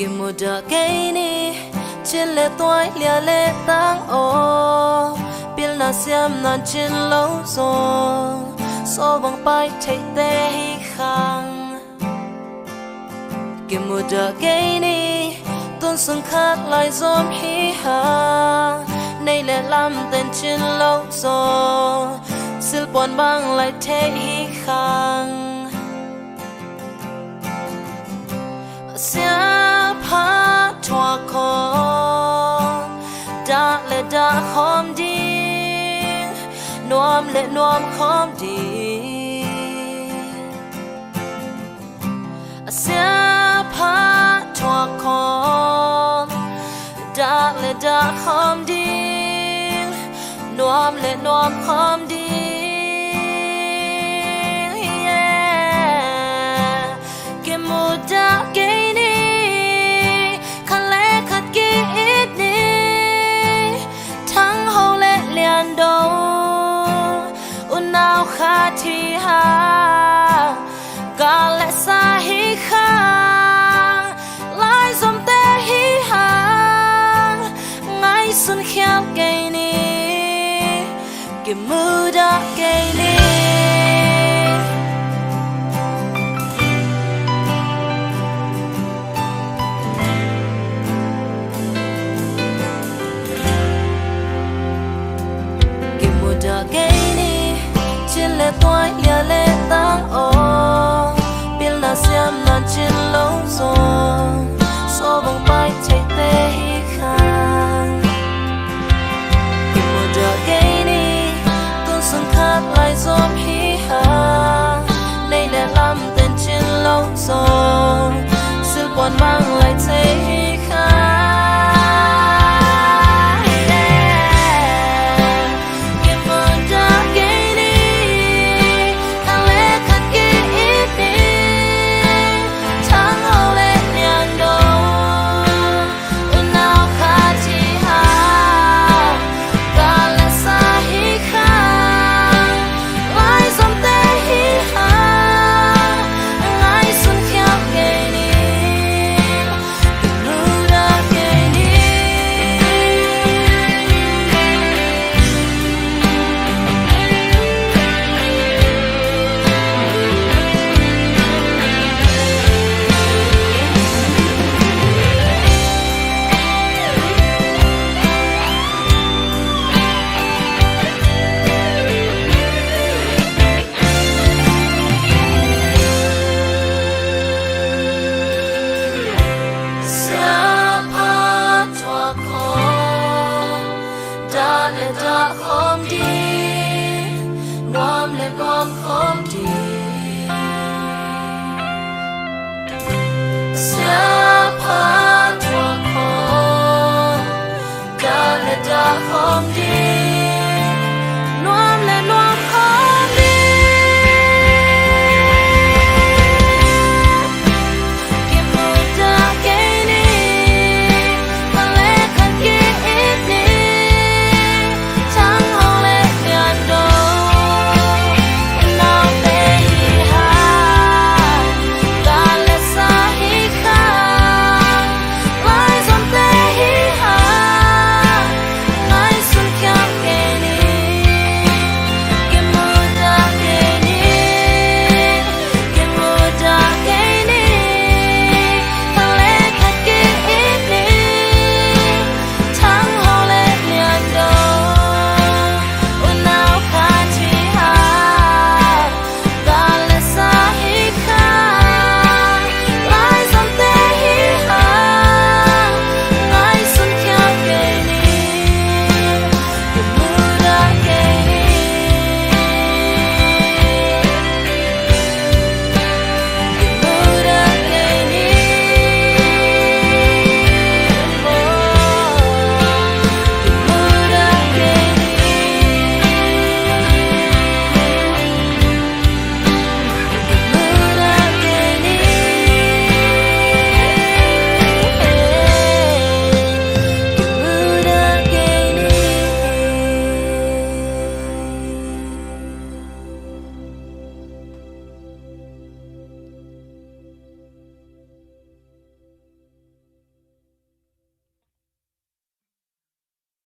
một đợt cây ni trên lệ toái lia lệ tăng ô biết là xem nan trên lâu rồi so bằng bay thấy tê hi khang một đợt cây ni tuôn xuân khác lại dòm hi hà nay lệ làm tên trên lâu rồi sil buồn băng lại thế hi khang xa phá thua con đã lệ đã không đi nuông lệ nuông không đi xa phá thua con đã lệ đã không đi nuông lệ nuông không đi một đợt cây ni khăn lẽ khát kỹ ít ni thắng hậu lệ liền đầu un nào khát thì ha gà lẽ xa hi khang lại dòng tê hi hàng ngay xuân khéo cây ni một đợt cây ni